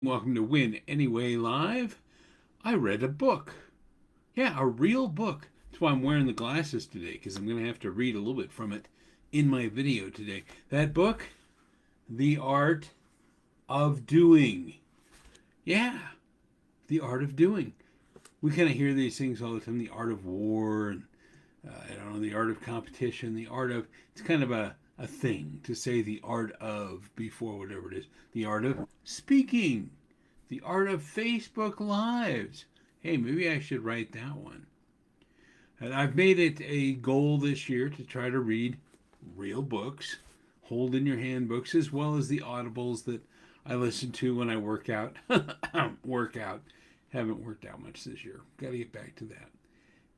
Welcome to WinAnyway Live. I read a book. Yeah, a real book. That's why I'm wearing the glasses today, because I'm going to have to read a little bit from it in my video today. That book, The Art of Doing. Yeah, The Art of Doing. We kind of hear these things all the time, the art of war, and I don't know, the art of competition, the art of, it's kind of a thing to say the art of before whatever it is. The art of speaking, the art of Facebook Lives. Hey, maybe I should write that one. And I've made it a goal this year to try to read real books, hold in your hand books, as well as the audibles that I listen to when I work out. work out. Haven't worked out much this year. Got to get back to that.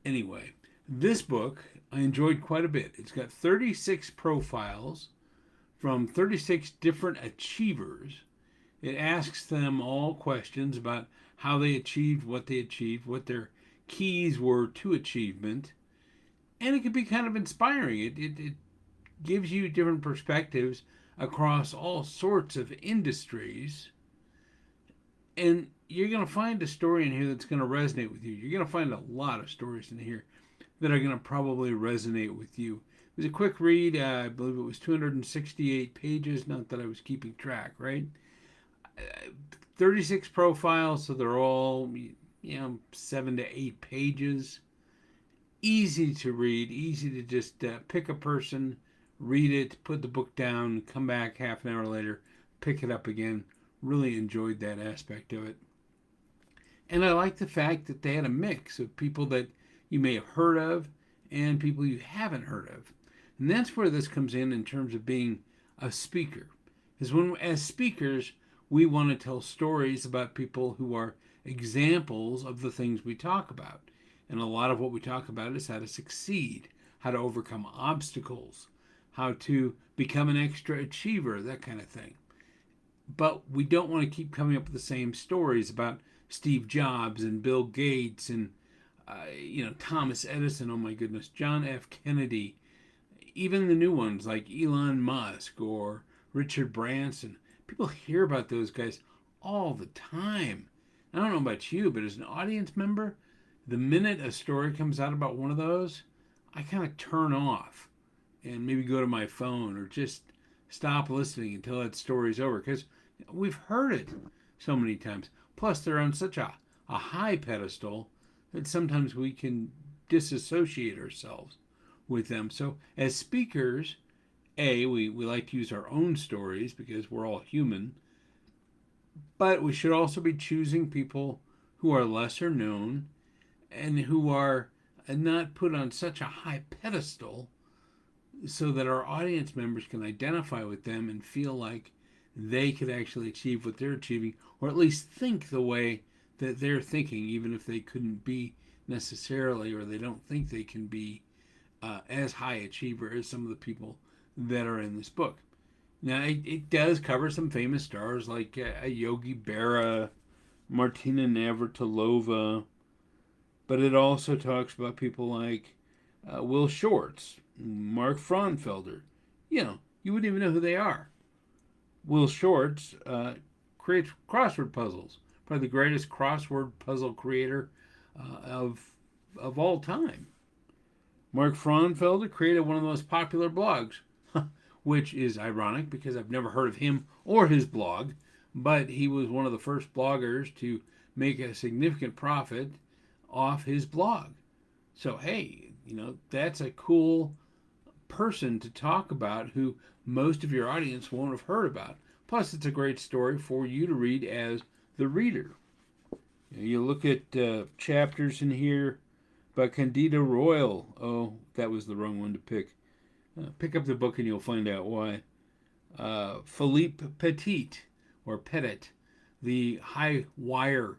Anyway, this book I enjoyed quite a bit. It's got 36 profiles from 36 different achievers. It asks them all questions about how they achieved, what their keys were to achievement, and it can be kind of inspiring. It gives you different perspectives across all sorts of industries, and you're going to find a story in here that's going to resonate with you. You're going to find a lot of stories in here that are going to probably resonate with you. It was a quick read. I believe it was 268 pages. Not that I was keeping track, right? 36 profiles, so they're all, 7 to 8 pages. Easy to read, easy to just pick a person, read it, put the book down, come back half an hour later, pick it up again. Really enjoyed that aspect of it. And I like the fact that they had a mix of people that you may have heard of and people you haven't heard of. And that's where this comes in terms of being a speaker. Because as speakers, we want to tell stories about people who are examples of the things we talk about. And a lot of what we talk about is how to succeed, how to overcome obstacles, how to become an extra achiever, that kind of thing. But we don't want to keep coming up with the same stories about Steve Jobs and Bill Gates and Thomas Edison. Oh my goodness, John F. Kennedy, even the new ones like Elon Musk or Richard Branson. People hear about those guys all the time. I don't know about you, but as an audience member, the minute a story comes out about one of those, I kind of turn off and maybe go to my phone or just stop listening until that story's over because we've heard it so many times. Plus, they're on such a high pedestal that sometimes we can disassociate ourselves with them. So, as speakers, we like to use our own stories because we're all human, but we should also be choosing people who are lesser known and who are not put on such a high pedestal so that our audience members can identify with them and feel like they could actually achieve what they're achieving, or at least think the way that they're thinking, even if they couldn't be necessarily, or they don't think they can be as high achiever as some of the people that are in this book. Now, it does cover some famous stars like Yogi Berra, Martina Navratilova, but it also talks about people like Will Shortz, Mark Fraunfelder. You wouldn't even know who they are. Will Shortz creates crossword puzzles, probably the greatest crossword puzzle creator of all time. Mark Fraunfelder created one of the most popular blogs, which is ironic because I've never heard of him or his blog, but he was one of the first bloggers to make a significant profit off his blog. So, hey, that's a cool person to talk about who most of your audience won't have heard about. Plus, it's a great story for you to read as the reader. You look at chapters in here by Candida Royal. Oh, that was the wrong one to pick. Pick up the book and you'll find out why. Philippe Petit, or Petit, the high wire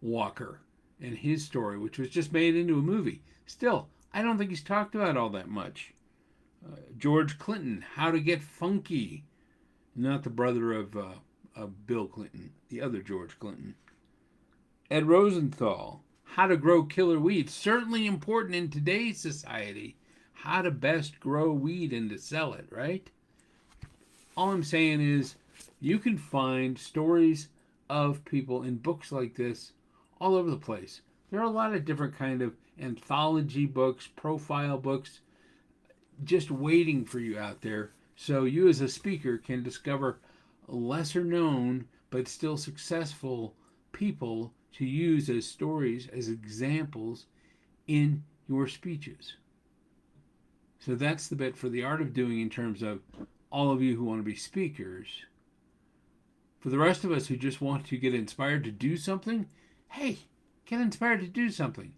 walker, and his story, which was just made into a movie. Still, I don't think he's talked about all that much. George Clinton, How to Get Funky. Not the brother of Bill Clinton, the other George Clinton. Ed Rosenthal, How to Grow Killer Weed. Certainly important in today's society. How to best grow weed and to sell it, right? All I'm saying is you can find stories of people in books like this all over the place. There are a lot of different kind of anthology books, profile books, just waiting for you out there. So you as a speaker can discover lesser known but still successful people to use as stories, as examples in your speeches. So that's the bit for the art of doing in terms of all of you who want to be speakers. For the rest of us who just want to get inspired to do something, hey, get inspired to do something.